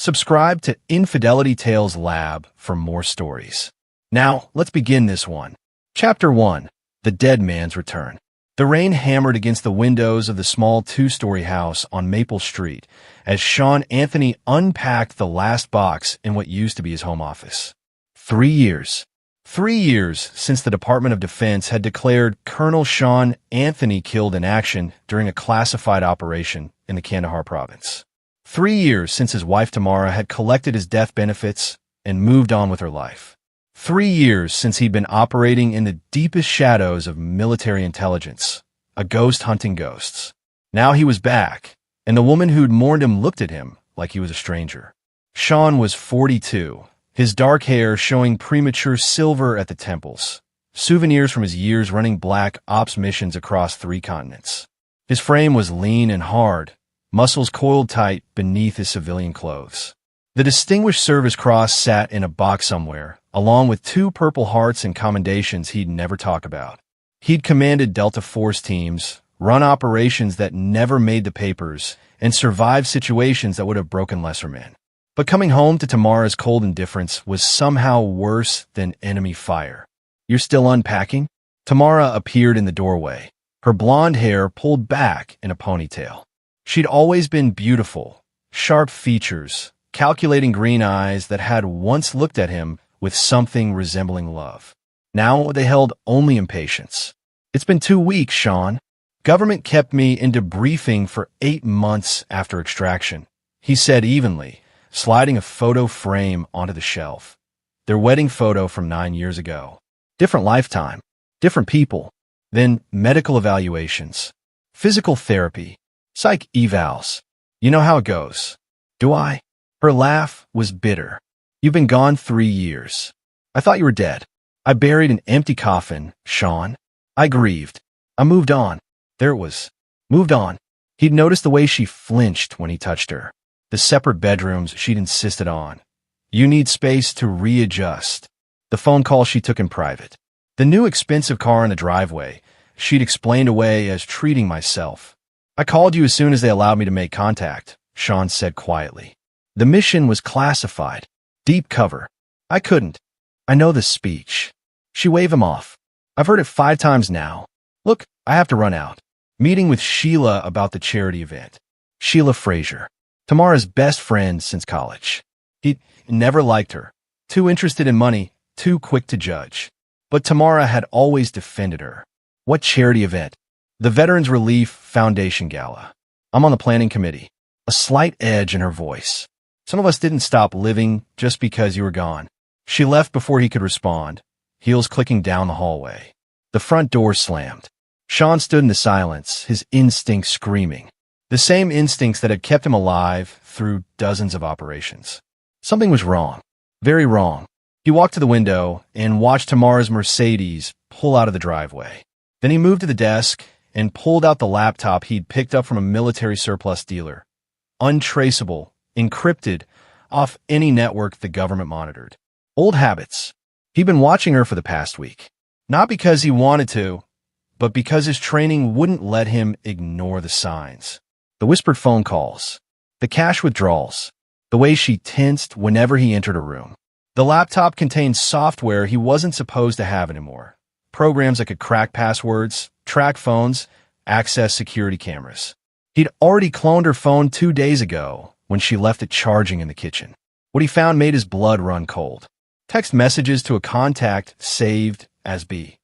Subscribe to Infidelity Tales Lab for more stories. Now, let's begin this one. Chapter 1. The Dead Man's Return. The rain hammered against the windows of the small two-story house on Maple Street as Sean Anthony unpacked the last box in what used to be his home office. 3 years. 3 years since the Department of Defense had declared Colonel Sean Anthony killed in action during a classified operation in the Kandahar province. 3 years since his wife Tamara had collected his death benefits and moved on with her life. 3 years since he'd been operating in the deepest shadows of military intelligence, a ghost hunting ghosts. Now he was back, and the woman who'd mourned him looked at him like he was a stranger. Sean was 42, his dark hair showing premature silver at the temples, souvenirs from his years running black ops missions across 3 continents. His frame was lean and hard, muscles coiled tight beneath his civilian clothes. The Distinguished Service Cross sat in a box somewhere, along with 2 Purple Hearts and commendations he'd never talk about. He'd commanded Delta Force teams, run operations that never made the papers, and survived situations that would have broken lesser men. But coming home to Tamara's cold indifference was somehow worse than enemy fire. "You're still unpacking?" Tamara appeared in the doorway, her blonde hair pulled back in a ponytail. She'd always been beautiful, sharp features, calculating green eyes that had once looked at him with something resembling love. Now they held only impatience. "It's been 2 weeks, Sean. Government kept me in debriefing for 8 months after extraction," he said evenly, sliding a photo frame onto the shelf. Their wedding photo from 9 years ago. Different lifetime, different people. Then medical evaluations, physical therapy, psych evals. "You know how it goes." "Do I?" Her laugh was bitter. "You've been gone 3 years. I thought you were dead. I buried an empty coffin, Sean. I grieved. I moved on." There it was. Moved on. He'd noticed the way she flinched when he touched her. The separate bedrooms she'd insisted on. "You need space to readjust." The phone call she took in private. The new expensive car in the driveway she'd explained away as treating myself. "I called you as soon as they allowed me to make contact," Sean said quietly. "The mission was classified. Deep cover. I couldn't. I know the speech." She waved him off. "I've heard it 5 times now. Look, I have to run out. Meeting with Sheila about the charity event." Sheila Fraser, Tamara's best friend since college. He'd never liked her. Too interested in money, too quick to judge. But Tamara had always defended her. "What charity event?" "The Veterans Relief Foundation Gala. I'm on the planning committee." A slight edge in her voice. "Some of us didn't stop living just because you were gone." She left before he could respond, heels clicking down the hallway. The front door slammed. Sean stood in the silence, his instincts screaming. The same instincts that had kept him alive through dozens of operations. Something was wrong. Very wrong. He walked to the window and watched Tamara's Mercedes pull out of the driveway. Then he moved to the desk and pulled out the laptop he'd picked up from a military surplus dealer. Untraceable, encrypted, off any network the government monitored. Old habits. He'd been watching her for the past week. Not because he wanted to, but because his training wouldn't let him ignore the signs. The whispered phone calls. The cash withdrawals. The way she tensed whenever he entered a room. The laptop contained software he wasn't supposed to have anymore. Programs that could crack passwords, track phones, access security cameras. He'd already cloned her phone 2 days ago when she left it charging in the kitchen. What he found made his blood run cold. Text messages to a contact saved as B.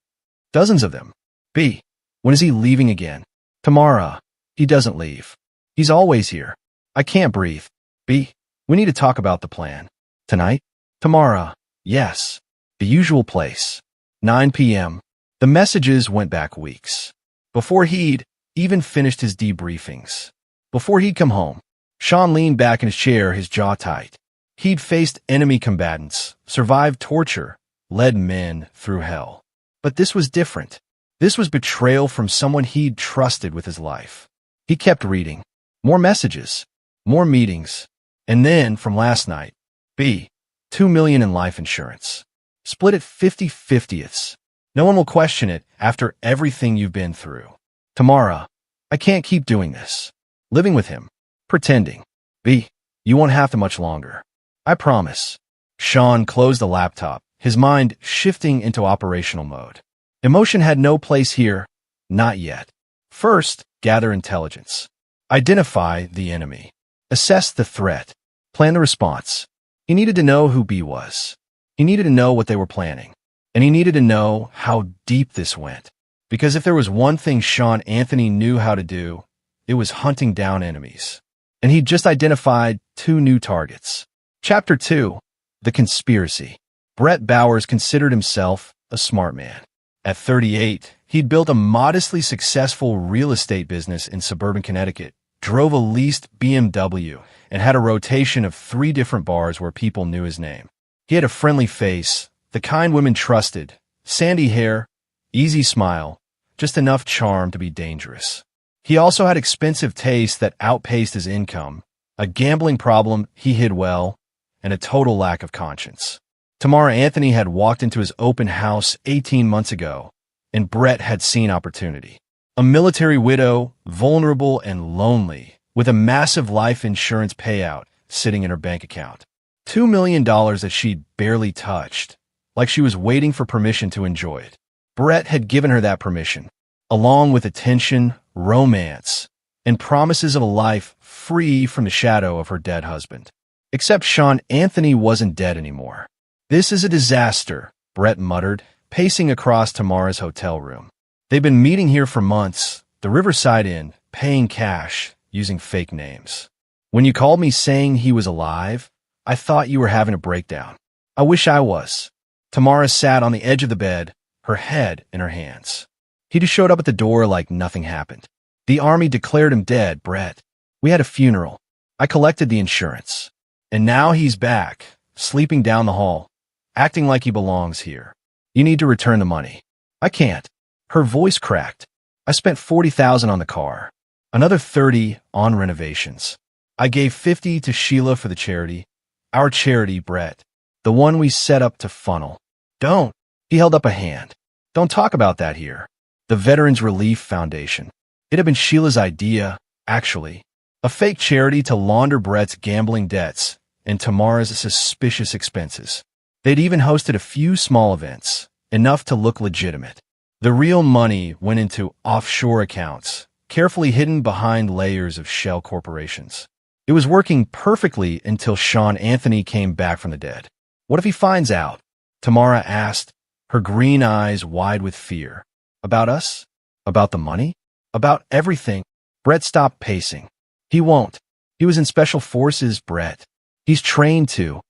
Dozens of them. B. When is he leaving again? Tamara. He doesn't leave. He's always here. I can't breathe. B. We need to talk about the plan. Tonight? Tamara. Yes. The usual place. 9 p.m. The messages went back weeks. Before he'd even finished his debriefings. Before he'd come home. Sean leaned back in his chair, his jaw tight. He'd faced enemy combatants, survived torture, led men through hell. But this was different. This was betrayal from someone he'd trusted with his life. He kept reading. More messages. More meetings. And then, from last night, B. $2 million in life insurance. Split it 50/50ths. No one will question it after everything you've been through. Tamara. I can't keep doing this. Living with him. Pretending. B. You won't have to much longer. I promise. Sean closed the laptop, his mind shifting into operational mode. Emotion had no place here, not yet. First, gather intelligence. Identify the enemy. Assess the threat. Plan the response. He needed to know who B was. He needed to know what they were planning. And he needed to know how deep this went. Because if there was one thing Sean Anthony knew how to do, it was hunting down enemies. And he'd just identified 2 new targets. Chapter 2. The Conspiracy. Brett Bowers considered himself a smart man. At 38, he'd built a modestly successful real estate business in suburban Connecticut, drove a leased BMW, and had a rotation of 3 different bars where people knew his name. He had a friendly face, the kind women trusted, sandy hair, easy smile, just enough charm to be dangerous. He also had expensive taste that outpaced his income, a gambling problem he hid well, and a total lack of conscience. Tamara Anthony had walked into his open house 18 months ago, and Brett had seen opportunity. A military widow, vulnerable and lonely, with a massive life insurance payout sitting in her bank account. $2 million that she'd barely touched, like she was waiting for permission to enjoy it. Brett had given her that permission, along with attention, romance, and promises of a life free from the shadow of her dead husband. Except Sean Anthony wasn't dead anymore. "This is a disaster," Brett muttered, pacing across Tamara's hotel room. They'd been meeting here for months, the Riverside Inn, paying cash, using fake names. "When you called me saying he was alive, I thought you were having a breakdown. I wish I was." Tamara sat on the edge of the bed, her head in her hands. He just showed up at the door like nothing happened. "The Army declared him dead, Brett. We had a funeral. I collected the insurance. And now he's back, sleeping down the hall, acting like he belongs here. You need to return the money." "I can't." Her voice cracked. "I spent $40,000 on the car. Another $30,000 on renovations. I gave $50,000 to Sheila for the charity. Our charity, Brett. The one we set up to funnel." "Don't." He held up a hand. "Don't talk about that here." The Veterans Relief Foundation. It had been Sheila's idea, actually. A fake charity to launder Brett's gambling debts and Tamara's suspicious expenses. They'd even hosted a few small events, enough to look legitimate. The real money went into offshore accounts, carefully hidden behind layers of shell corporations. It was working perfectly until Sean Anthony came back from the dead. "What if he finds out?" Tamara asked, her green eyes wide with fear. "About us? About the money? About everything?" Brett stopped pacing. "He won't. He was in special forces, Brett. He's trained to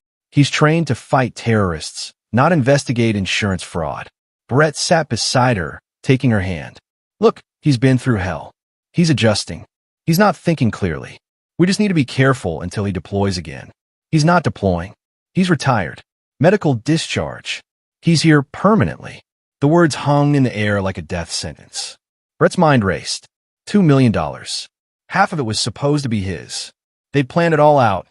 fight terrorists, not investigate insurance fraud." Brett sat beside her, taking her hand. "Look, he's been through hell. He's adjusting. He's not thinking clearly. We just need to be careful until he deploys again." "He's not deploying. He's retired. Medical discharge. He's here permanently." The words hung in the air like a death sentence. Brett's mind raced. $2 million. Half of it was supposed to be his. They'd planned it all out.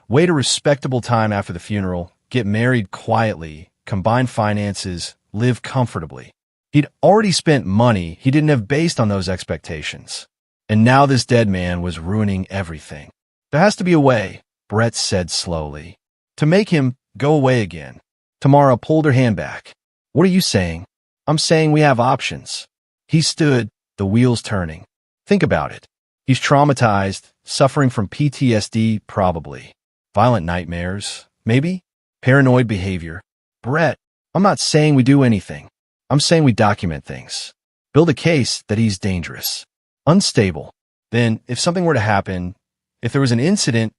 Wait a respectable time after the funeral, get married quietly, combine finances, live comfortably. He'd already spent money he didn't have based on those expectations. And now this dead man was ruining everything. "There has to be a way," Brett said slowly, "to make him go away again." Tamara pulled her hand back. "What are you saying?" "I'm saying we have options." He stood, the wheels turning. "Think about it. He's traumatized, suffering from PTSD, probably. Violent nightmares, maybe? Paranoid behavior. Brett, I'm not saying we do anything. I'm saying we document things. Build a case that he's dangerous. Unstable. Then, if something were to happen, if there was an incident,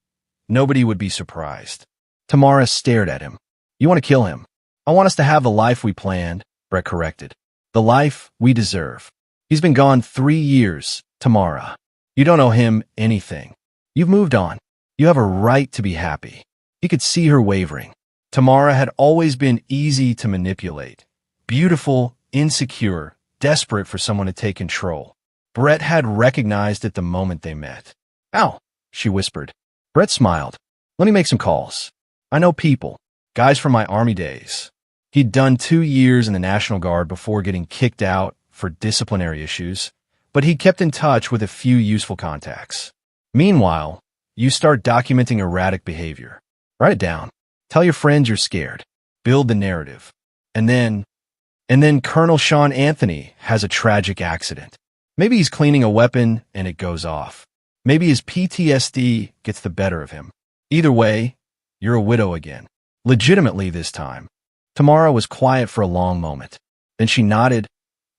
nobody would be surprised." Tamara stared at him. "You want to kill him?" "I want us to have the life we planned," Brett corrected. "The life we deserve. He's been gone 3 years, Tamara. You don't owe him anything. You've moved on. You have a right to be happy." He could see her wavering. Tamara had always been easy to manipulate. Beautiful, insecure, desperate for someone to take control. Brett had recognized it the moment they met. "Ow," she whispered. Brett smiled. "Let me make some calls. I know people, guys from my Army days." He'd done 2 years in the National Guard before getting kicked out for disciplinary issues, but he kept in touch with a few useful contacts. Meanwhile, You start documenting erratic behavior. Write it down. Tell your friends you're scared. Build the narrative. And then Colonel Sean Anthony has a tragic accident. Maybe he's cleaning a weapon and it goes off. Maybe his PTSD gets the better of him. Either way, you're a widow again. Legitimately this time. Tamara was quiet for a long moment. Then she nodded,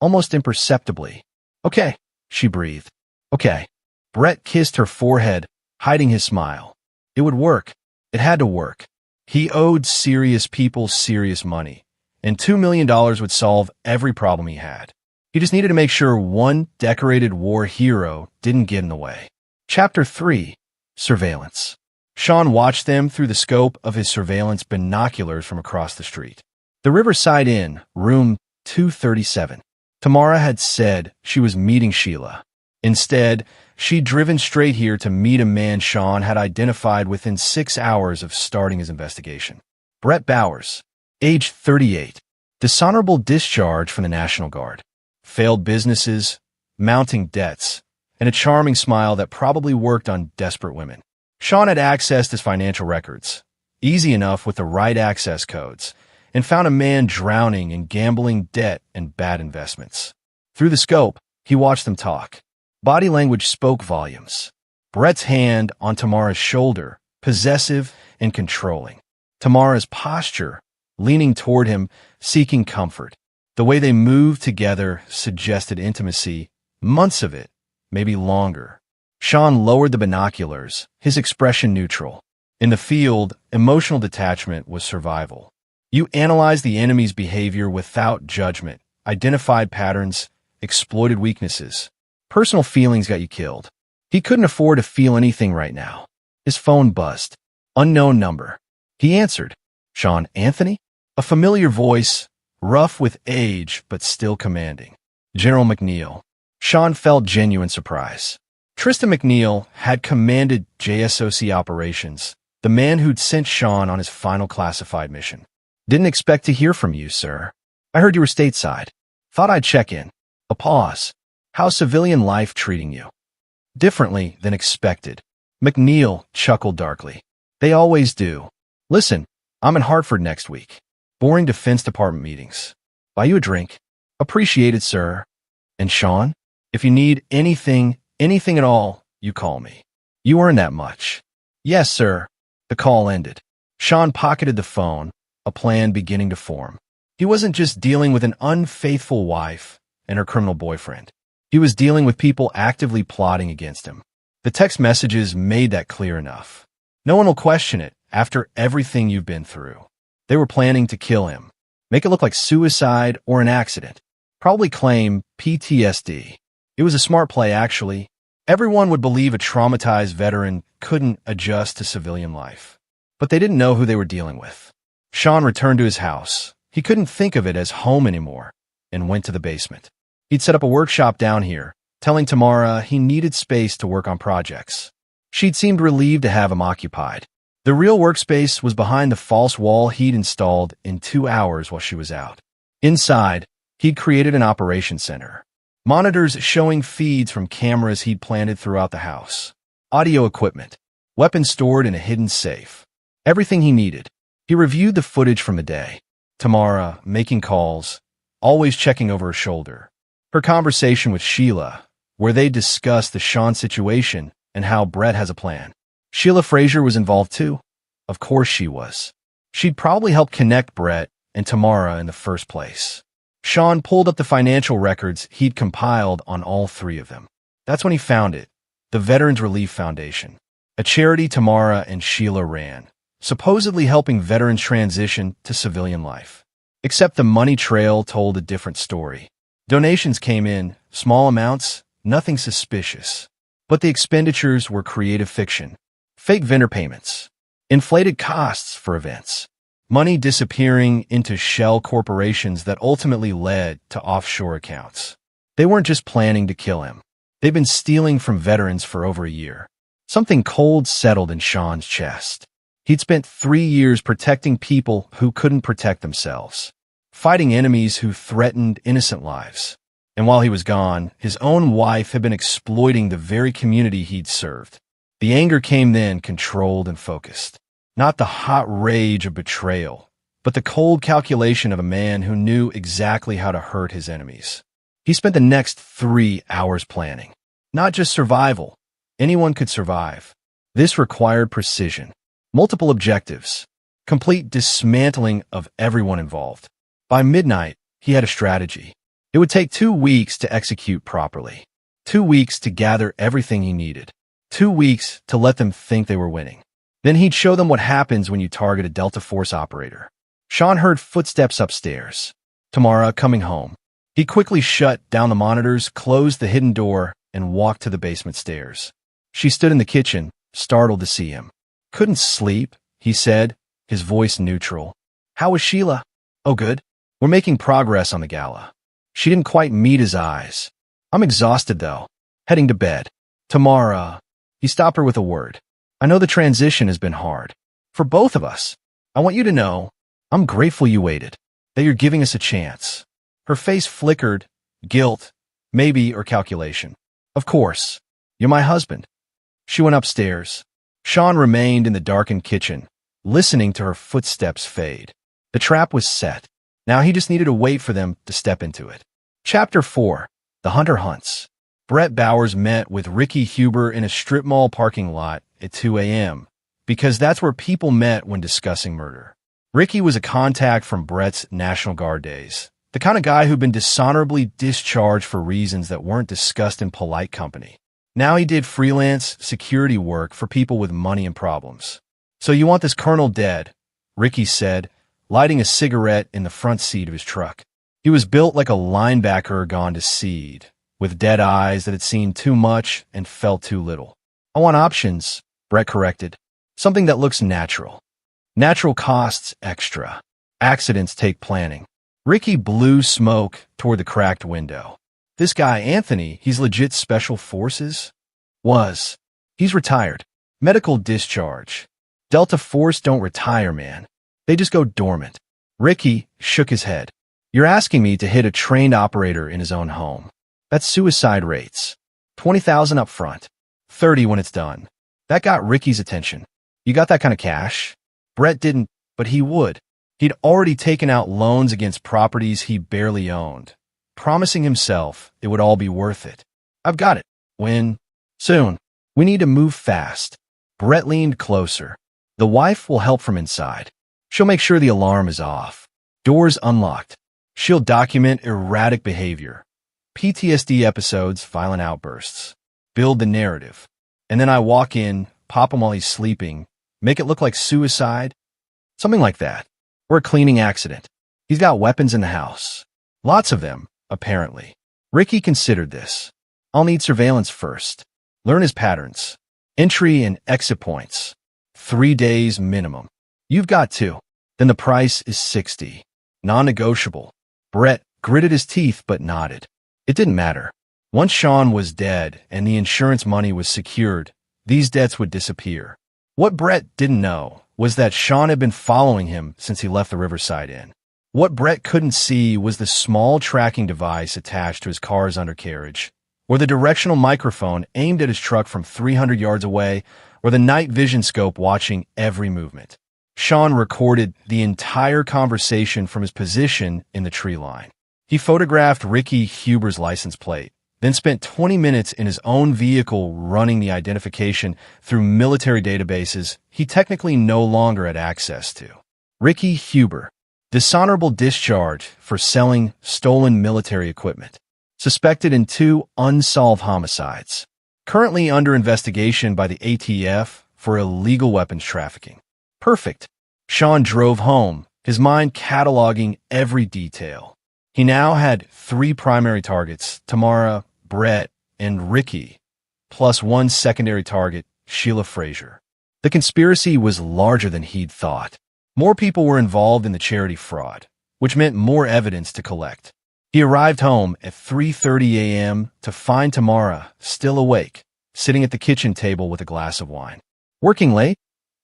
almost imperceptibly. Okay, she breathed. Okay. Brett kissed her forehead, hiding his smile. It would work. It had to work. He owed serious people serious money, and $2 million would solve every problem he had. He just needed to make sure one decorated war hero didn't get in the way. Chapter 3. Surveillance. Sean watched them through the scope of his surveillance binoculars from across the street. The Riverside Inn, room 237. Tamara had said she was meeting Sheila. Instead, she'd driven straight here to meet a man Sean had identified within 6 hours of starting his investigation. Brett Bowers, age 38, dishonorable discharge from the National Guard, failed businesses, mounting debts, and a charming smile that probably worked on desperate women. Sean had accessed his financial records, easy enough with the right access codes, and found a man drowning in gambling debt and bad investments. Through the scope, he watched them talk. Body language spoke volumes. Brett's hand on Tamara's shoulder, possessive and controlling. Tamara's posture, leaning toward him, seeking comfort. The way they moved together suggested intimacy, months of it, maybe longer. Sean lowered the binoculars, his expression neutral. In the field, emotional detachment was survival. You analyzed the enemy's behavior without judgment, identified patterns, exploited weaknesses. Personal feelings got you killed. He couldn't afford to feel anything right now. His phone buzzed. Unknown number. He answered. Sean Anthony? A familiar voice, rough with age but still commanding. General McNeil. Sean felt genuine surprise. Tristan McNeil had commanded JSOC operations, the man who'd sent Sean on his final classified mission. Didn't expect to hear from you, sir. I heard you were stateside. Thought I'd check in. A pause. How's civilian life treating you? Differently than expected. McNeil chuckled darkly. They always do. Listen, I'm in Hartford next week. Boring Defense Department meetings. Buy you a drink. Appreciated, sir. And Sean, if you need anything at all, you call me. You earn that much. Yes, sir. The call ended. Sean pocketed the phone, a plan beginning to form. He wasn't just dealing with an unfaithful wife and her criminal boyfriend. He was dealing with people actively plotting against him. The text messages made that clear enough. No one will question it after everything you've been through. They were planning to kill him, make it look like suicide or an accident, probably claim PTSD. It was a smart play, actually. Everyone would believe a traumatized veteran couldn't adjust to civilian life. But they didn't know who they were dealing with. Sean returned to his house. He couldn't think of it as home anymore, and went to the basement. He'd set up a workshop down here, telling Tamara he needed space to work on projects. She'd seemed relieved to have him occupied. The real workspace was behind the false wall he'd installed in 2 hours while she was out. Inside, he'd created an operations center. Monitors showing feeds from cameras he'd planted throughout the house. Audio equipment. Weapons stored in a hidden safe. Everything he needed. He reviewed the footage from the day. Tamara, making calls, always checking over her shoulder. Her conversation with Sheila, where they discussed the Sean situation and how Brett has a plan. Sheila Frazier was involved too. Of course she was. She'd probably helped connect Brett and Tamara in the first place. Sean pulled up the financial records he'd compiled on all three of them. That's when he found it, the Veterans Relief Foundation, a charity Tamara and Sheila ran, supposedly helping veterans transition to civilian life. Except the money trail told a different story. Donations came in, small amounts, nothing suspicious. But the expenditures were creative fiction. Fake vendor payments. Inflated costs for events. Money disappearing into shell corporations that ultimately led to offshore accounts. They weren't just planning to kill him. They'd been stealing from veterans for over a year. Something cold settled in Sean's chest. He'd spent 3 years protecting people who couldn't protect themselves. Fighting enemies who threatened innocent lives. And while he was gone, his own wife had been exploiting the very community he'd served. The anger came then, controlled and focused. Not the hot rage of betrayal, but the cold calculation of a man who knew exactly how to hurt his enemies. He spent the next 3 hours planning. Not just survival. Anyone could survive. This required precision, multiple objectives, complete dismantling of everyone involved. By midnight, he had a strategy. It would take 2 weeks to execute properly. 2 weeks to gather everything he needed. 2 weeks to let them think they were winning. Then he'd show them what happens when you target a Delta Force operator. Sean heard footsteps upstairs. Tamara coming home. He quickly shut down the monitors, closed the hidden door, and walked to the basement stairs. She stood in the kitchen, startled to see him. "Couldn't sleep," he said, his voice neutral. "How was Sheila?" "Oh, good. We're making progress on the gala." She didn't quite meet his eyes. "I'm exhausted, though. Heading to bed." "Tamara." He stopped her with a word. "I know the transition has been hard. For both of us. I want you to know, I'm grateful you waited, that you're giving us a chance." Her face flickered, guilt, maybe, or calculation. "Of course. You're my husband." She went upstairs. Sean remained in the darkened kitchen, listening to her footsteps fade. The trap was set. Now he just needed to wait for them to step into it. Chapter 4. The Hunter Hunts. Brett Bowers met with Ricky Huber in a strip mall parking lot at 2 a.m., because that's where people met when discussing murder. Ricky was a contact from Brett's National Guard days, the kind of guy who'd been dishonorably discharged for reasons that weren't discussed in polite company. Now he did freelance security work for people with money and problems. "So you want this colonel dead," Ricky said, lighting a cigarette in the front seat of his truck. He was built like a linebacker gone to seed, with dead eyes that had seen too much and felt too little. "I want options," Brett corrected. "Something that looks natural." Natural costs extra. Accidents take planning. Ricky blew smoke toward the cracked window. "This guy, Anthony, he's legit special forces?" "Was. He's retired. Medical discharge. Delta Force don't retire, man. They just go dormant." Ricky shook his head. "You're asking me to hit a trained operator in his own home. That's suicide rates. 20,000 up front. 30 when it's done." That got Ricky's attention. "You got that kind of cash?" Brett didn't, but he would. He'd already taken out loans against properties he barely owned, promising himself it would all be worth it. "I've got it." "When?" "Soon. We need to move fast." Brett leaned closer. "The wife will help from inside. She'll make sure the alarm is off. Doors unlocked. She'll document erratic behavior. PTSD episodes, violent outbursts. Build the narrative. And then I walk in, pop him while he's sleeping, make it look like suicide. Something like that. Or a cleaning accident. He's got weapons in the house. Lots of them, apparently." Ricky considered this. "I'll need surveillance first. Learn his patterns. Entry and exit points. 3 days minimum. You've got 2. Then the price is 60. Non-negotiable." Brett gritted his teeth but nodded. It didn't matter. Once Sean was dead and the insurance money was secured, these debts would disappear. What Brett didn't know was that Sean had been following him since he left the Riverside Inn. What Brett couldn't see was the small tracking device attached to his car's undercarriage, or the directional microphone aimed at his truck from 300 yards away, or the night vision scope watching every movement. Sean recorded the entire conversation from his position in the tree line. He photographed Ricky Huber's license plate, then spent 20 minutes in his own vehicle running the identification through military databases he technically no longer had access to. Ricky Huber, dishonorable discharge for selling stolen military equipment. Suspected in 2 unsolved homicides. Currently under investigation by the ATF for illegal weapons trafficking. Perfect. Sean drove home, his mind cataloging every detail. He now had 3 primary targets, Tamara, Brett, and Ricky, plus 1 secondary target, Sheila Frazier. The conspiracy was larger than he'd thought. More people were involved in the charity fraud, which meant more evidence to collect. He arrived home at 3:30 a.m. to find Tamara still awake, sitting at the kitchen table with a glass of wine. "Working late?"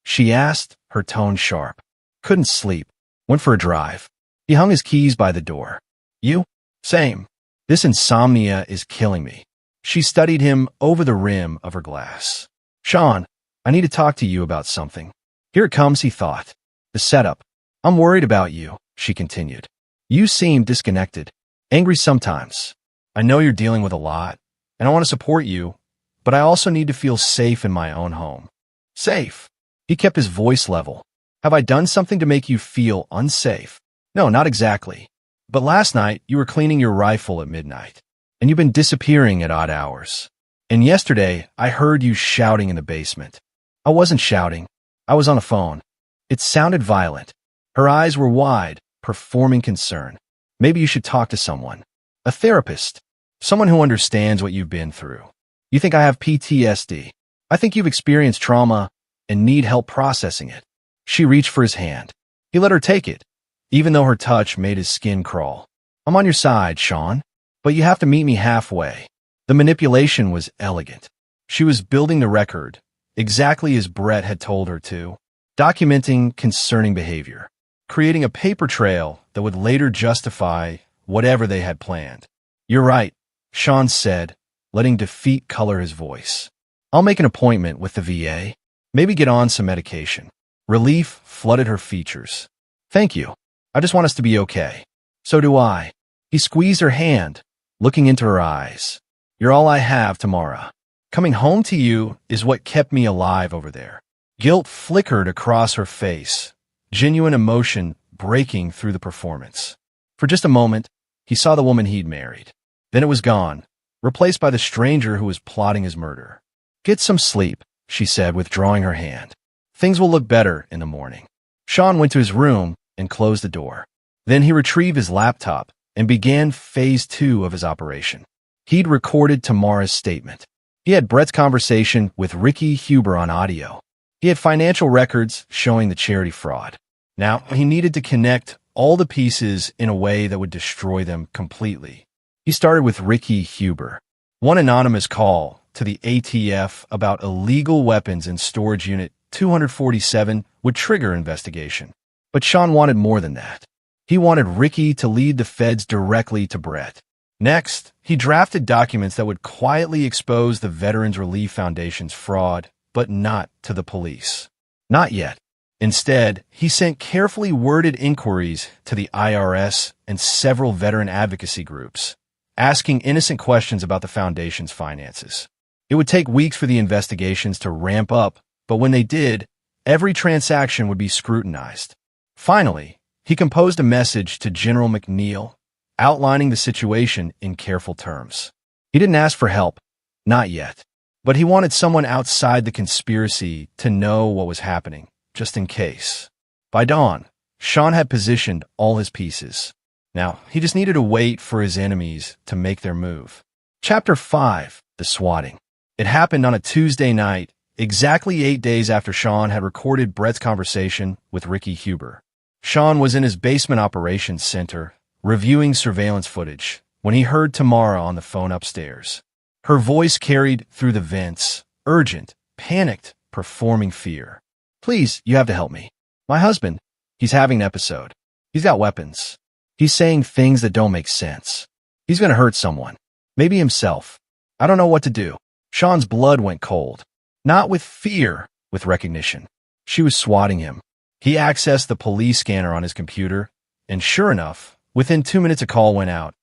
she asked, her tone sharp. "Couldn't sleep. Went for a drive." He hung his keys by the door. "You?" "Same. This insomnia is killing me." She studied him over the rim of her glass. "Sean, I need to talk to you about something. Here it comes, he thought. The setup. I'm worried about you, she continued. You seem disconnected, angry sometimes. I know you're dealing with a lot, and I want to support you, but I also need to feel safe in my own home. Safe? He kept his voice level. Have I done something to make you feel unsafe? No, not exactly. But last night, you were cleaning your rifle at midnight, and you've been disappearing at odd hours. And yesterday, I heard you shouting in the basement. I wasn't shouting. I was on a phone. It sounded violent. Her eyes were wide, performing concern. Maybe you should talk to someone. A therapist. Someone who understands what you've been through. You think I have PTSD. I think you've experienced trauma and need help processing it. She reached for his hand. He let her take it, even though her touch made his skin crawl. I'm on your side, Sean, but you have to meet me halfway. The manipulation was elegant. She was building the record, exactly as Brett had told her to, documenting concerning behavior, creating a paper trail that would later justify whatever they had planned. You're right, Sean said, letting defeat color his voice. I'll make an appointment with the VA, maybe get on some medication. Relief flooded her features. Thank you. I just want us to be okay. So do I. He squeezed her hand, looking into her eyes. You're all I have, Tamara. Coming home to you is what kept me alive over there. Guilt flickered across her face, genuine emotion breaking through the performance. For just a moment, he saw the woman he'd married. Then it was gone, replaced by the stranger who was plotting his murder. Get some sleep, she said, withdrawing her hand. Things will look better in the morning. Sean went to his room and closed the door. Then he retrieved his laptop and began phase 2 of his operation. He'd recorded Tamara's statement. He had Brett's conversation with Ricky Huber on audio. He had financial records showing the charity fraud. Now, he needed to connect all the pieces in a way that would destroy them completely. He started with Ricky Huber. One anonymous call to the ATF about illegal weapons in Storage Unit 247 would trigger investigation. But Sean wanted more than that. He wanted Ricky to lead the feds directly to Brett. Next, he drafted documents that would quietly expose the Veterans Relief Foundation's fraud, but not to the police. Not yet. Instead, he sent carefully worded inquiries to the IRS and several veteran advocacy groups, asking innocent questions about the foundation's finances. It would take weeks for the investigations to ramp up, but when they did, every transaction would be scrutinized. Finally, he composed a message to General McNeil, outlining the situation in careful terms. He didn't ask for help, not yet, but he wanted someone outside the conspiracy to know what was happening, just in case. By dawn, Sean had positioned all his pieces. Now, he just needed to wait for his enemies to make their move. Chapter 5, The Swatting. It happened on a Tuesday night, exactly 8 days after Sean had recorded Brett's conversation with Ricky Huber. Sean was in his basement operations center, reviewing surveillance footage, when he heard Tamara on the phone upstairs. Her voice carried through the vents, urgent, panicked, performing fear. Please, you have to help me. My husband, he's having an episode. He's got weapons. He's saying things that don't make sense. He's going to hurt someone. Maybe himself. I don't know what to do. Sean's blood went cold. Not with fear, with recognition. She was swatting him. He accessed the police scanner on his computer, and sure enough, within 2 minutes a call went out.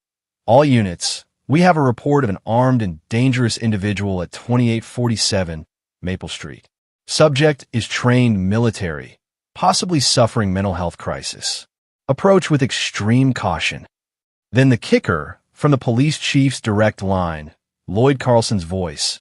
All units, we have a report of an armed and dangerous individual at 2847 Maple Street. Subject is trained military, possibly suffering mental health crisis. Approach with extreme caution. Then the kicker, from the police chief's direct line, Lloyd Carlson's voice.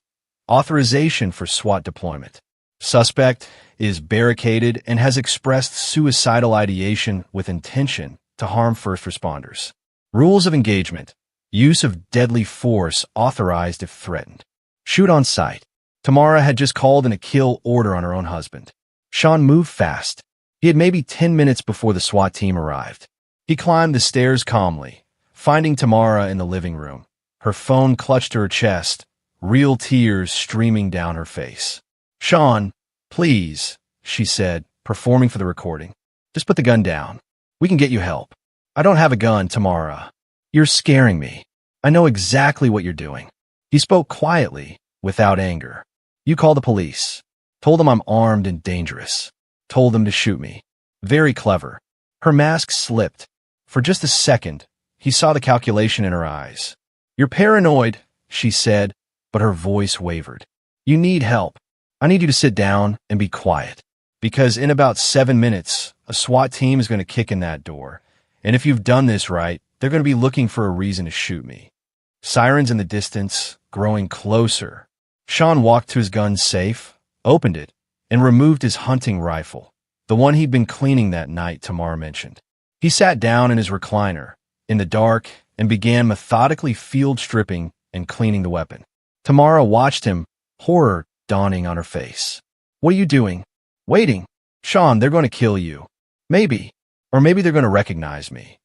Authorization for SWAT deployment. Suspect is barricaded and has expressed suicidal ideation with intention to harm first responders. Rules of engagement. Use of deadly force authorized if threatened. Shoot on sight. Tamara had just called in a kill order on her own husband. Sean moved fast. He had maybe 10 minutes before the SWAT team arrived. He climbed the stairs calmly, finding Tamara in the living room, her phone clutched to her chest, real tears streaming down her face. Sean, please, she said, performing for the recording. Just put the gun down. We can get you help. I don't have a gun, Tamara. You're scaring me. I know exactly what you're doing. He spoke quietly, without anger. You call the police. Told them I'm armed and dangerous. Told them to shoot me. Very clever. Her mask slipped. For just a second, he saw the calculation in her eyes. You're paranoid, she said, but her voice wavered. You need help. I need you to sit down and be quiet. Because in about 7 minutes, a SWAT team is going to kick in that door. And if you've done this right, they're going to be looking for a reason to shoot me. Sirens in the distance, growing closer. Sean walked to his gun safe, opened it, and removed his hunting rifle, the one he'd been cleaning that night Tamara mentioned. He sat down in his recliner, in the dark, and began methodically field stripping and cleaning the weapon. Tamara watched him, horror dawning on her face. What are you doing? Waiting. Sean, they're going to kill you. Maybe. Or maybe they're going to recognize me.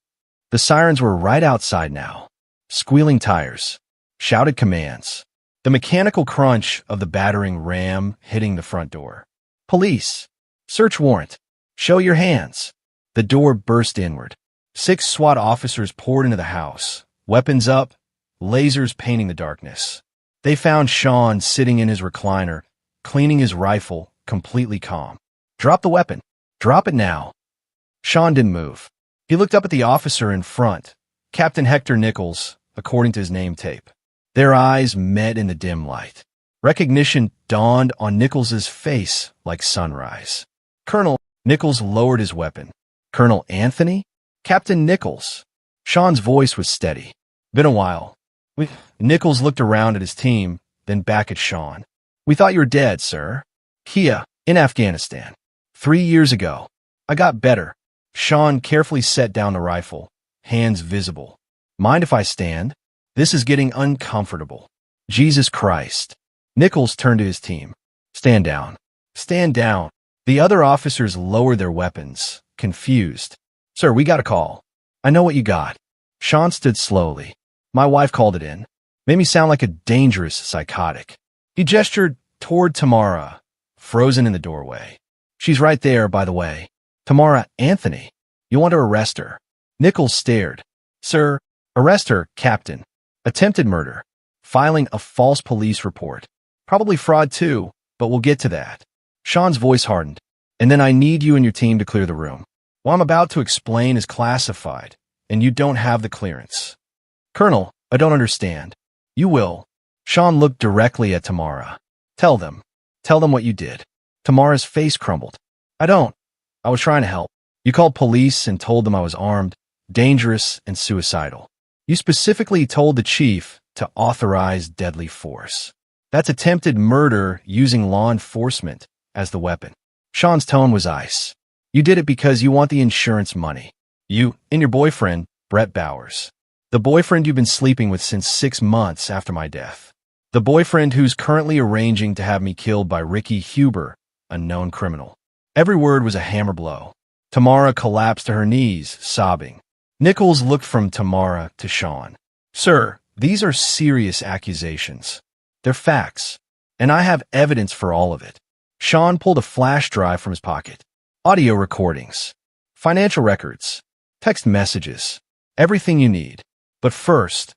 The sirens were right outside now. Squealing tires. Shouted commands. The mechanical crunch of the battering ram hitting the front door. Police. Search warrant. Show your hands. The door burst inward. 6 SWAT officers poured into the house, weapons up, lasers painting the darkness. They found Sean sitting in his recliner, cleaning his rifle, completely calm. Drop the weapon. Drop it now. Sean didn't move. He looked up at the officer in front, Captain Hector Nichols, according to his name tape. Their eyes met in the dim light. Recognition dawned on Nichols's face like sunrise. Colonel. Nichols lowered his weapon. Colonel Anthony? Captain Nichols. Sean's voice was steady. Been a while. Nichols looked around at his team, then back at Sean. We thought you were dead, sir. Kia, in Afghanistan. 3 years ago. I got better. Sean carefully set down the rifle, hands visible. Mind if I stand? This is getting uncomfortable. Jesus Christ. Nichols turned to his team. Stand down. Stand down. The other officers lowered their weapons, confused. Sir, we got a call. I know what you got. Sean stood slowly. My wife called it in. Made me sound like a dangerous psychotic. He gestured toward Tamara, frozen in the doorway. She's right there, by the way. Tamara Anthony. You want to arrest her? Nichols stared. Sir, arrest her, Captain. Attempted murder. Filing a false police report. Probably fraud too, but we'll get to that. Sean's voice hardened. And then I need you and your team to clear the room. What I'm about to explain is classified, and you don't have the clearance. Colonel, I don't understand. You will. Sean looked directly at Tamara. Tell them. Tell them what you did. Tamara's face crumbled. I don't. I was trying to help. You called police and told them I was armed, dangerous, and suicidal. You specifically told the chief to authorize deadly force. That's attempted murder using law enforcement as the weapon. Sean's tone was ice. You did it because you want the insurance money. You and your boyfriend, Brett Bowers. The boyfriend you've been sleeping with since 6 months after my death. The boyfriend who's currently arranging to have me killed by Ricky Huber, a known criminal. Every word was a hammer blow. Tamara collapsed to her knees, sobbing. Nichols looked from Tamara to Sean. Sir, these are serious accusations. They're facts, and I have evidence for all of it. Sean pulled a flash drive from his pocket. Audio recordings, financial records, text messages, everything you need. But first,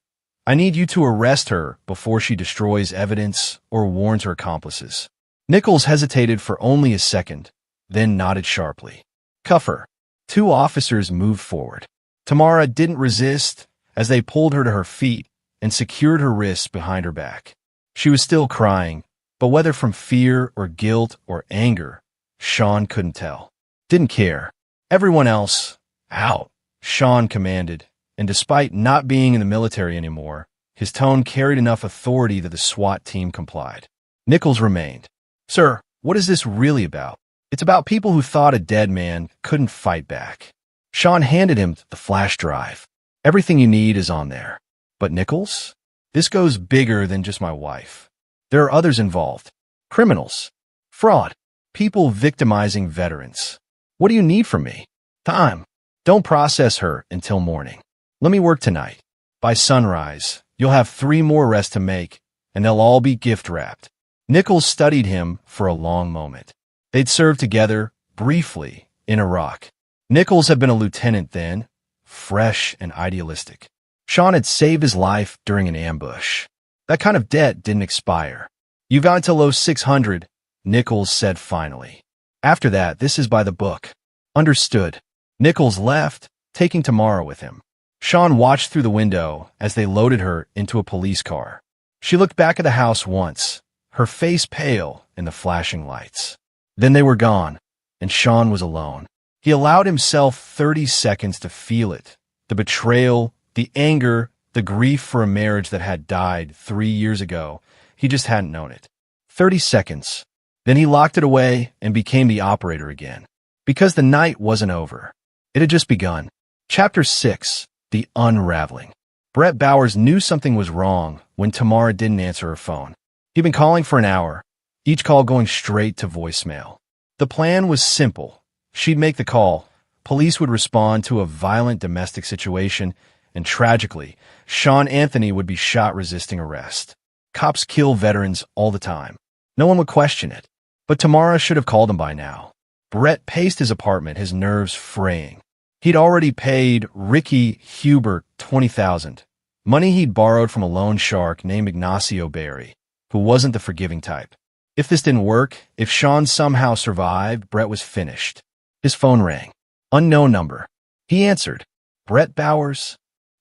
I need you to arrest her before she destroys evidence or warns her accomplices. Nichols hesitated for only a second, then nodded sharply. Cuff her. 2 officers moved forward. Tamara didn't resist as they pulled her to her feet and secured her wrists behind her back. She was still crying, but whether from fear or guilt or anger, Sean couldn't tell. Didn't care. Everyone else, out, Sean commanded, and despite not being in the military anymore, his tone carried enough authority that the SWAT team complied. Nichols remained. Sir, what is this really about? It's about people who thought a dead man couldn't fight back. Sean handed him the flash drive. Everything you need is on there. But Nichols? This goes bigger than just my wife. There are others involved. Criminals. Fraud. People victimizing veterans. What do you need from me? Time. Don't process her until morning. Let me work tonight. By sunrise, you'll have 3 more arrests to make, and they'll all be gift-wrapped. Nichols studied him for a long moment. They'd served together, briefly, in Iraq. Nichols had been a lieutenant then, fresh and idealistic. Sean had saved his life during an ambush. That kind of debt didn't expire. You've got until low 600, Nichols said finally. After that, this is by the book. Understood. Nichols left, taking Tamara with him. Sean watched through the window as they loaded her into a police car. She looked back at the house once, her face pale in the flashing lights. Then they were gone, and Sean was alone. He allowed himself 30 seconds to feel it. The betrayal, the anger, the grief for a marriage that had died 3 years ago. He just hadn't known it. 30 seconds. Then he locked it away and became the operator again. Because the night wasn't over. It had just begun. Chapter 6. The Unraveling. Brett Bowers knew something was wrong when Tamara didn't answer her phone. He'd been calling for an hour, each call going straight to voicemail. The plan was simple. She'd make the call, police would respond to a violent domestic situation, and tragically, Sean Anthony would be shot resisting arrest. Cops kill veterans all the time. No one would question it. But Tamara should have called him by now. Brett paced his apartment, his nerves fraying. He'd already paid Ricky Huber $20,000, money he'd borrowed from a loan shark named Ignacio Berry, who wasn't the forgiving type. If this didn't work, if Sean somehow survived, Brett was finished. His phone rang. Unknown number. He answered. Brett Bowers?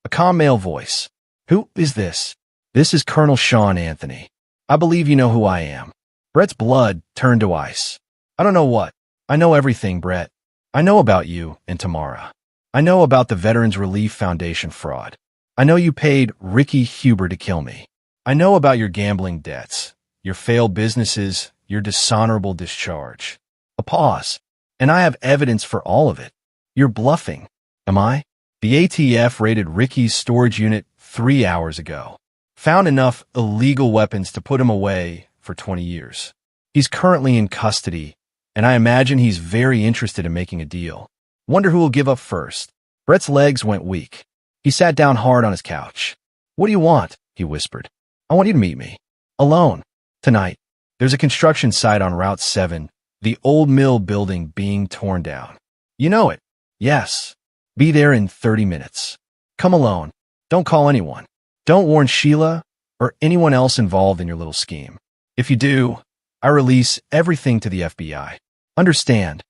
A calm male voice. Who is this? This is Colonel Sean Anthony. I believe you know who I am. Brett's blood turned to ice. I don't know what. I know everything, Brett. I know about you and Tamara. I know about the Veterans Relief Foundation fraud. I know you paid Ricky Huber to kill me. I know about your gambling debts, your failed businesses, your dishonorable discharge. A pause. And I have evidence for all of it. You're bluffing. Am I? The ATF raided Ricky's storage unit 3 hours ago. Found enough illegal weapons to put him away for 20 years. He's currently in custody, and I imagine he's very interested in making a deal. Wonder who will give up first. Brett's legs went weak. He sat down hard on his couch. What do you want? He whispered. I want you to meet me. Alone. Tonight. There's a construction site on Route 7, the old mill building being torn down. You know it. Yes. Be there in 30 minutes. Come alone. Don't call anyone. Don't warn Sheila or anyone else involved in your little scheme. If you do, I release everything to the FBI. Understand?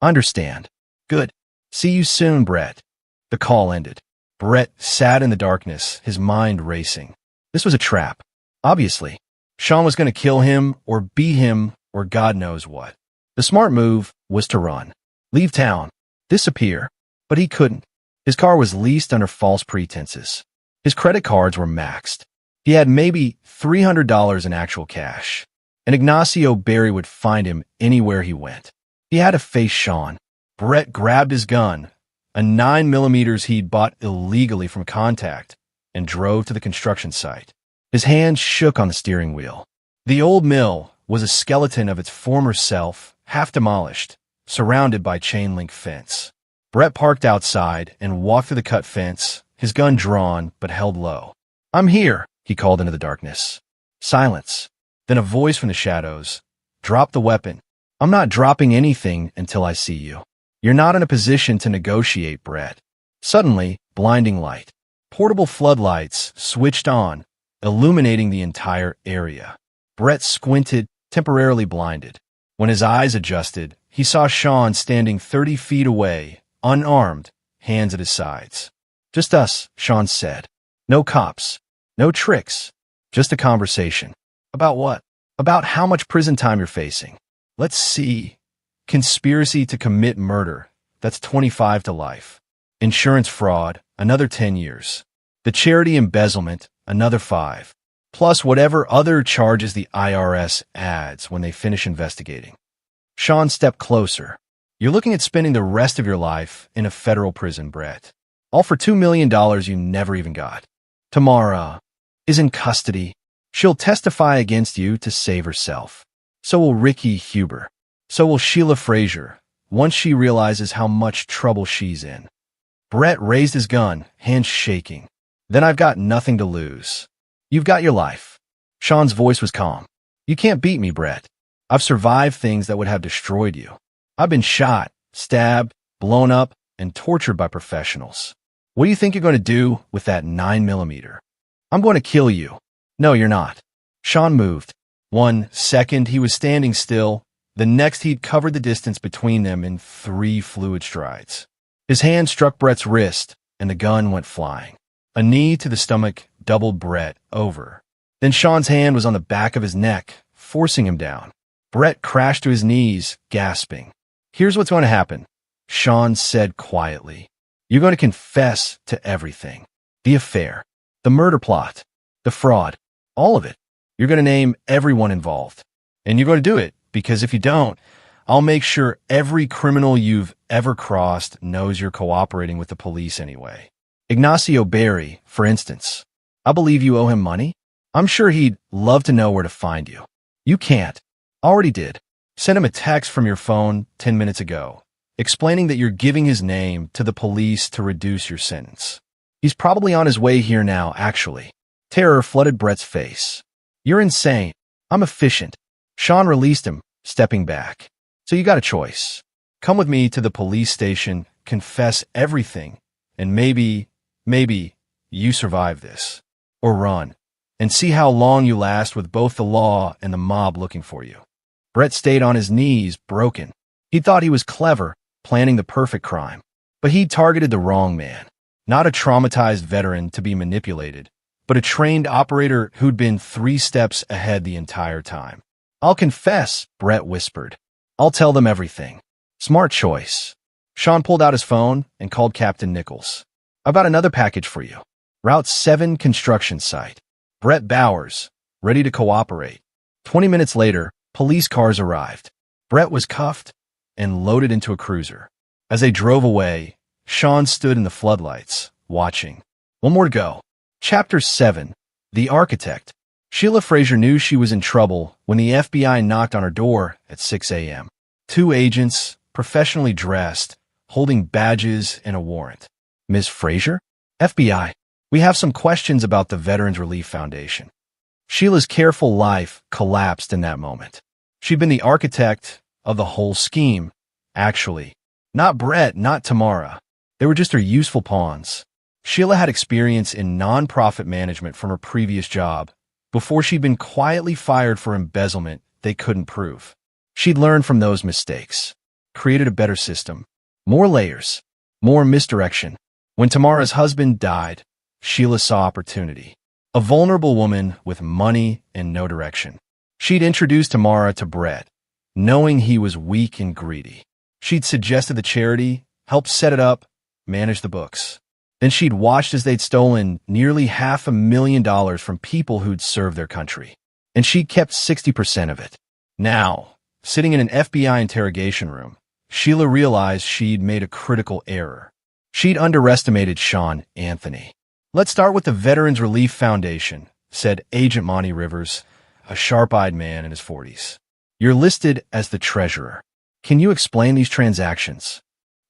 Understand. Good. See you soon, Brett. The call ended. Brett sat in the darkness, his mind racing. This was a trap. Obviously. Sean was going to kill him or beat him or God knows what. The smart move was to run. Leave town. Disappear. But he couldn't. His car was leased under false pretenses. His credit cards were maxed. He had maybe $300 in actual cash. And Ignacio Berry would find him anywhere he went. He had to face Sean. Brett grabbed his gun, a 9mm he'd bought illegally from Contact, and drove to the construction site. His hands shook on the steering wheel. The old mill was a skeleton of its former self, half demolished, surrounded by chain-link fence. Brett parked outside and walked through the cut fence, his gun drawn but held low. I'm here, he called into the darkness. Silence. Then a voice from the shadows. Drop the weapon. I'm not dropping anything until I see you. You're not in a position to negotiate, Brett. Suddenly, blinding light. Portable floodlights switched on, illuminating the entire area. Brett squinted, temporarily blinded. When his eyes adjusted, he saw Sean standing 30 feet away, unarmed, hands at his sides. Just us, Sean said. No cops. No tricks. Just a conversation. About what? About how much prison time you're facing. Let's see. Conspiracy to commit murder. That's 25 to life. Insurance fraud, another 10 years. The charity embezzlement, another 5. Plus whatever other charges the IRS adds when they finish investigating. Sean stepped closer. You're looking at spending the rest of your life in a federal prison, Brett. All for $2 million you never even got. Tamara is in custody. She'll testify against you to save herself. So will Ricky Huber. So will Sheila Frazier, once she realizes how much trouble she's in. Brett raised his gun, hands shaking. Then I've got nothing to lose. You've got your life. Sean's voice was calm. You can't beat me, Brett. I've survived things that would have destroyed you. I've been shot, stabbed, blown up, and tortured by professionals. What do you think you're going to do with that 9mm? I'm going to kill you. No, you're not. Sean moved. 1 second, he was standing still. The next, he'd covered the distance between them in 3 fluid strides. His hand struck Brett's wrist, and the gun went flying. A knee to the stomach doubled Brett over. Then Sean's hand was on the back of his neck, forcing him down. Brett crashed to his knees, gasping. "Here's what's going to happen," Sean said quietly. "You're going to confess to everything. The affair, the murder plot, the fraud, all of it. You're going to name everyone involved. And you're going to do it because if you don't, I'll make sure every criminal you've ever crossed knows you're cooperating with the police anyway. Ignacio Berry, for instance. I believe you owe him money. I'm sure he'd love to know where to find you. You can't. Already did. Send him a text from your phone 10 minutes ago, explaining that you're giving his name to the police to reduce your sentence. He's probably on his way here now, actually." Terror flooded Brett's face. "You're insane. I'm efficient." Sean released him, stepping back. "So you got a choice. Come with me to the police station, confess everything, and maybe you survive this. Or run, and see how long you last with both the law and the mob looking for you." Brett stayed on his knees, broken. He thought he was clever, planning the perfect crime. But he targeted the wrong man. Not a traumatized veteran to be manipulated, but a trained operator who'd been 3 steps ahead the entire time. "I'll confess," Brett whispered. "I'll tell them everything." Smart choice. Sean pulled out his phone and called Captain Nichols. "I've got another package for you. Route 7 construction site. Brett Bowers, ready to cooperate." 20 minutes later, police cars arrived. Brett was cuffed and loaded into a cruiser. As they drove away, Sean stood in the floodlights, watching. One more to go. Chapter 7. The Architect. Sheila Fraser knew she was in trouble when the FBI knocked on her door at 6 a.m. 2 agents, professionally dressed, holding badges and a warrant. "Ms. Fraser? FBI. We have some questions about the Veterans Relief Foundation." Sheila's careful life collapsed in that moment. She'd been the architect of the whole scheme, actually. Not Brett, not Tamara. They were just her useful pawns. Sheila had experience in nonprofit management from her previous job, before she'd been quietly fired for embezzlement they couldn't prove. She'd learned from those mistakes, created a better system, more layers, more misdirection. When Tamara's husband died, Sheila saw opportunity. A vulnerable woman with money and no direction. She'd introduced Tamara to Brett, knowing he was weak and greedy. She'd suggested the charity, helped set it up, manage the books. Then she'd watched as they'd stolen nearly $500,000 from people who'd served their country. And she'd kept 60% of it. Now, sitting in an FBI interrogation room, Sheila realized she'd made a critical error. She'd underestimated Sean Anthony. "Let's start with the Veterans Relief Foundation," said Agent Monty Rivers, a sharp-eyed man in his 40s. "You're listed as the treasurer. Can you explain these transactions?"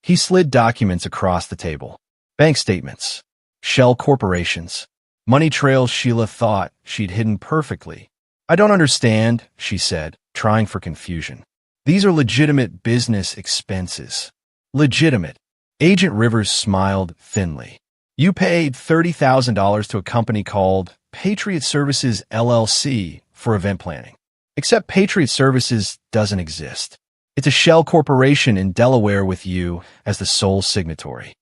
He slid documents across the table. Bank statements, shell corporations, money trails Sheila thought she'd hidden perfectly. "I don't understand," she said, trying for confusion. "These are legitimate business expenses." "Legitimate." Agent Rivers smiled thinly. "You paid $30,000 to a company called Patriot Services LLC for event planning. Except Patriot Services doesn't exist. It's a shell corporation in Delaware with you as the sole signatory.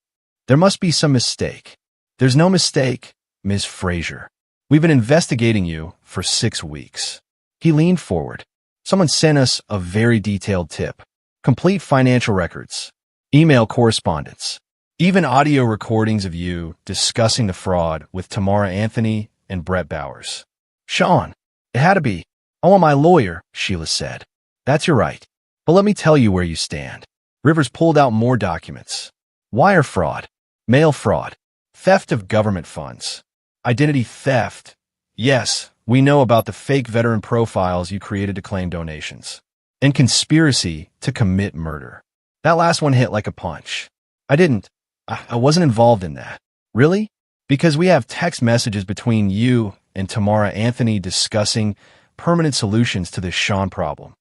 There must be some mistake." "There's no mistake, Ms. Fraser. We've been investigating you for 6 weeks." He leaned forward. "Someone sent us a very detailed tip. Complete financial records, email correspondence, even audio recordings of you discussing the fraud with Tamara Anthony and Brett Bowers." "Sean, it had to be. I want my lawyer," Sheila said. "That's your right. But let me tell you where you stand." Rivers pulled out more documents. Wire fraud, mail fraud, theft of government funds, identity theft. Yes, we know about the fake veteran profiles you created to claim donations. And conspiracy to commit murder. That last one hit like a punch. I wasn't involved in that." "Really?" "Because we have text messages between you and Tamara Anthony discussing permanent solutions to this Sean problem.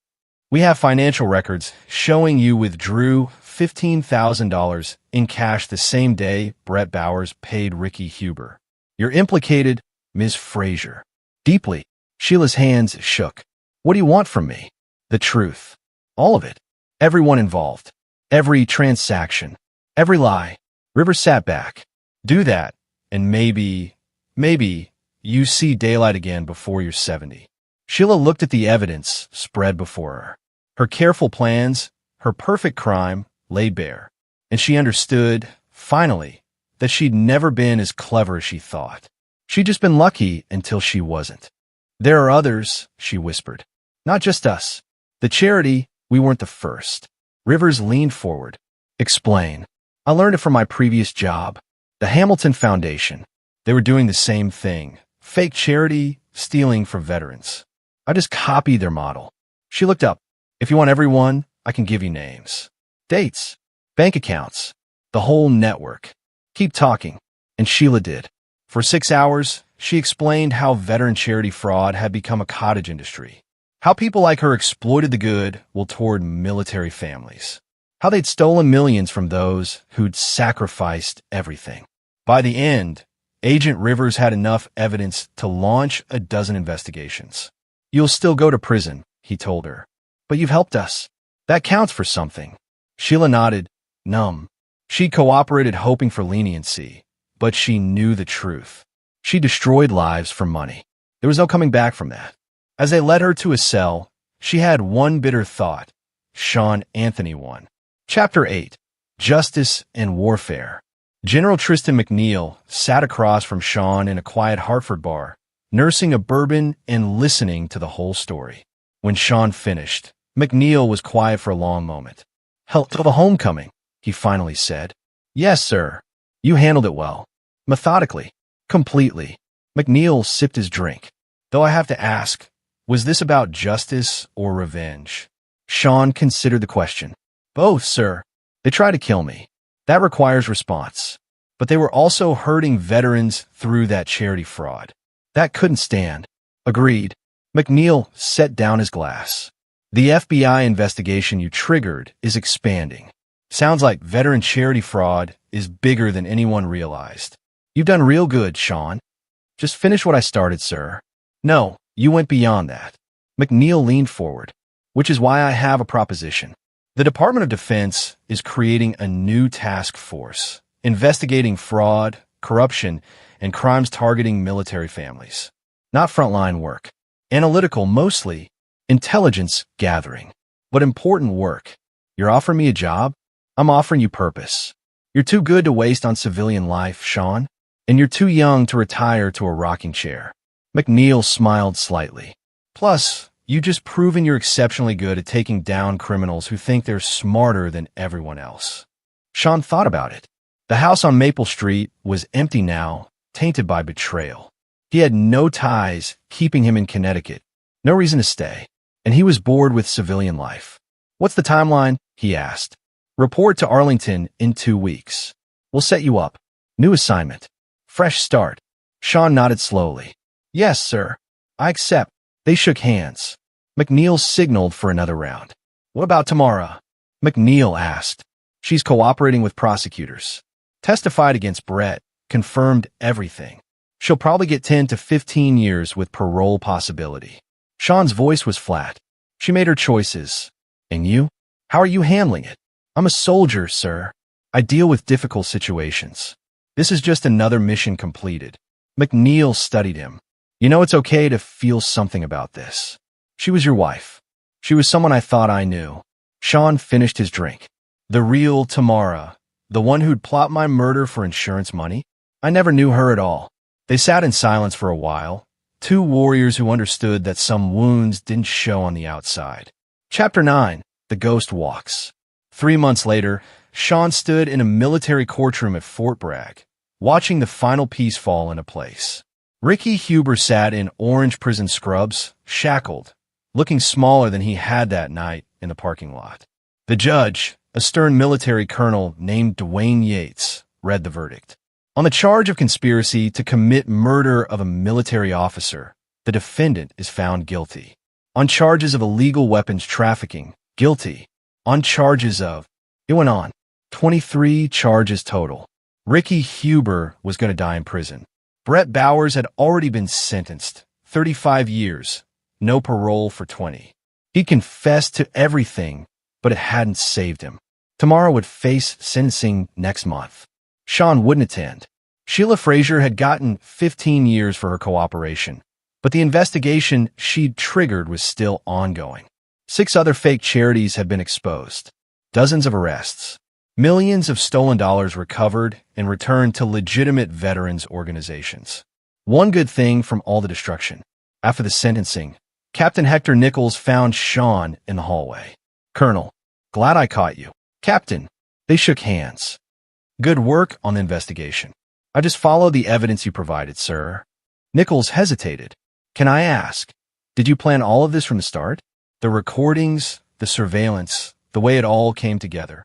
We have financial records showing you withdrew $15,000 in cash the same day Brett Bowers paid Ricky Huber. You're implicated, Ms. Fraser." "Deeply." Sheila's hands shook. What do you want from me? The truth. All of it. Everyone involved. Every transaction. Every lie. Rivers sat back. Do that, and maybe, you see daylight again before you're 70. Sheila looked at the evidence spread before her. Her careful plans, her perfect crime, laid bare. And she understood, finally, that she'd never been as clever as she thought. She'd just been lucky until she wasn't. There are others, she whispered. Not just us. The charity, we weren't the first. Rivers leaned forward. Explain. I learned it from my previous job. The Hamilton Foundation. They were doing the same thing. Fake charity, stealing from veterans. I just copied their model. She looked up. If you want everyone, I can give you names. Dates. Bank accounts. The whole network. Keep talking. And Sheila did. For 6 hours, she explained how veteran charity fraud had become a cottage industry. How people like her exploited the good while toward military families. How they'd stolen millions from those who'd sacrificed everything. By the end, Agent Rivers had enough evidence to launch a dozen investigations. You'll still go to prison, he told her. But you've helped us. That counts for something. Sheila nodded, numb. She cooperated hoping for leniency, but she knew the truth. She destroyed lives for money. There was no coming back from that. As they led her to a cell, she had one bitter thought. Sean Anthony won. Chapter 8. Justice and Warfare. General Tristan McNeil sat across from Sean in a quiet Hartford bar, nursing a bourbon and listening to the whole story. When Sean finished, McNeil was quiet for a long moment. Hell to the homecoming, he finally said. Yes, sir. You handled it well. Methodically. Completely. McNeil sipped his drink. Though I have to ask, was this about justice or revenge? Sean considered the question. Both, sir. They tried to kill me. That requires response. But they were also hurting veterans through that charity fraud. That couldn't stand. Agreed. McNeil set down his glass. The FBI investigation you triggered is expanding. Sounds like veteran charity fraud is bigger than anyone realized. You've done real good, Sean. Just finish what I started, sir. No, you went beyond that. McNeil leaned forward, which is why I have a proposition. The Department of Defense is creating a new task force, investigating fraud, corruption, and crimes targeting military families. Not frontline work. Analytical mostly. Intelligence gathering. But important work. You're offering me a job? I'm offering you purpose. You're too good to waste on civilian life, Sean. And you're too young to retire to a rocking chair. McNeil smiled slightly. Plus, you've just proven you're exceptionally good at taking down criminals who think they're smarter than everyone else. Sean thought about it. The house on Maple Street was empty now, tainted by betrayal. He had no ties keeping him in Connecticut, no reason to stay, and he was bored with civilian life. What's the timeline? He asked. Report to Arlington in 2 weeks. We'll set you up. New assignment. Fresh start. Sean nodded slowly. Yes, sir. I accept. They shook hands. McNeil signaled for another round. What about Tamara? McNeil asked. She's cooperating with prosecutors. Testified against Brett. Confirmed everything. She'll probably get 10 to 15 years with parole possibility. Sean's voice was flat. She made her choices. And you? How are you handling it? I'm a soldier, sir. I deal with difficult situations. This is just another mission completed. McNeil studied him. You know, it's okay to feel something about this. She was your wife. She was someone I thought I knew. Sean finished his drink. The real Tamara, the one who'd plot my murder for insurance money? I never knew her at all. They sat in silence for a while, two warriors who understood that some wounds didn't show on the outside. Chapter 9. The Ghost Walks. 3 months later, Sean stood in a military courtroom at Fort Bragg, watching the final piece fall into place. Ricky Huber sat in orange prison scrubs, shackled, looking smaller than he had that night in the parking lot. The judge, a stern military colonel named Dwayne Yates, read the verdict. On the charge of conspiracy to commit murder of a military officer, the defendant is found guilty. On charges of illegal weapons trafficking, guilty. On charges of, it went on, 23 charges total. Ricky Huber was going to die in prison. Brett Bowers had already been sentenced, 35 years, no parole for 20. He confessed to everything, but it hadn't saved him. Tamara would face sentencing next month. Sean wouldn't attend. Sheila Frazier had gotten 15 years for her cooperation, but the investigation she'd triggered was still ongoing. 6 other fake charities had been exposed. Dozens of arrests. Millions of stolen dollars recovered and returned to legitimate veterans organizations. One good thing from all the destruction. After the sentencing, Captain Hector Nichols found Sean in the hallway. "Colonel, glad I caught you." "Captain." They shook hands. "Good work on the investigation." "I just followed the evidence you provided, sir." Nichols hesitated. "Can I ask, did you plan all of this from the start? The recordings, the surveillance, the way it all came together?"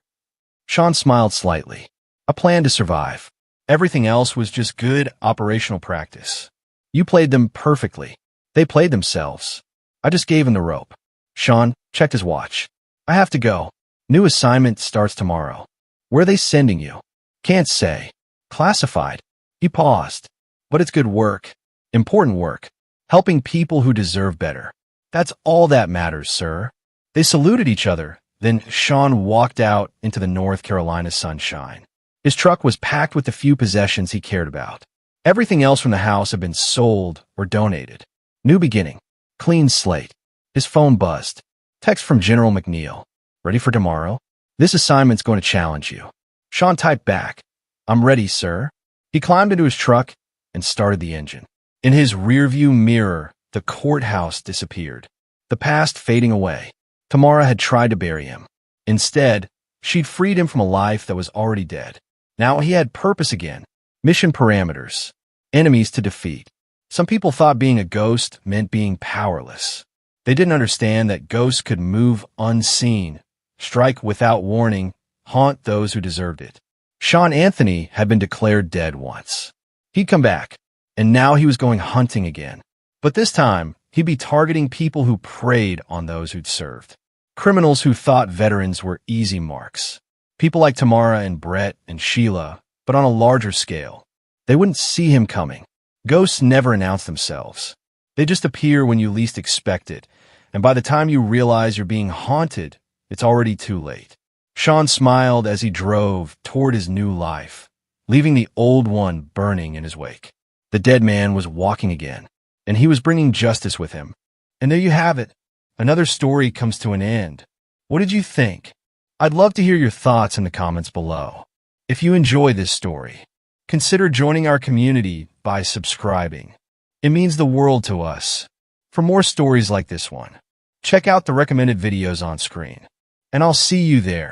Sean smiled slightly. "A plan to survive. Everything else was just good operational practice. You played them perfectly. They played themselves. I just gave them the rope." Sean checked his watch. "I have to go. New assignment starts tomorrow." "Where are they sending you?" "Can't say. Classified." He paused. "But it's good work. Important work. Helping people who deserve better. That's all that matters, sir." They saluted each other. Then Sean walked out into the North Carolina sunshine. His truck was packed with the few possessions he cared about. Everything else from the house had been sold or donated. New beginning. Clean slate. His phone buzzed. Text from General McNeil. "Ready for tomorrow? This assignment's going to challenge you." Sean typed back. "I'm ready, sir." He climbed into his truck and started the engine. In his rearview mirror, the courthouse disappeared, the past fading away. Tamara had tried to bury him. Instead, she'd freed him from a life that was already dead. Now he had purpose again. Mission parameters. Enemies to defeat. Some people thought being a ghost meant being powerless. They didn't understand that ghosts could move unseen, strike without warning, haunt those who deserved it. Sean Anthony had been declared dead once. He'd come back, and now he was going hunting again. But this time, he'd be targeting people who preyed on those who'd served. Criminals who thought veterans were easy marks. People like Tamara and Brett and Sheila, but on a larger scale. They wouldn't see him coming. Ghosts never announce themselves. They just appear when you least expect it, and by the time you realize you're being haunted, it's already too late. Sean smiled as he drove toward his new life, leaving the old one burning in his wake. The dead man was walking again, and he was bringing justice with him. And there you have it. Another story comes to an end. What did you think? I'd love to hear your thoughts in the comments below. If you enjoy this story, consider joining our community by subscribing. It means the world to us. For more stories like this one, check out the recommended videos on screen, and I'll see you there.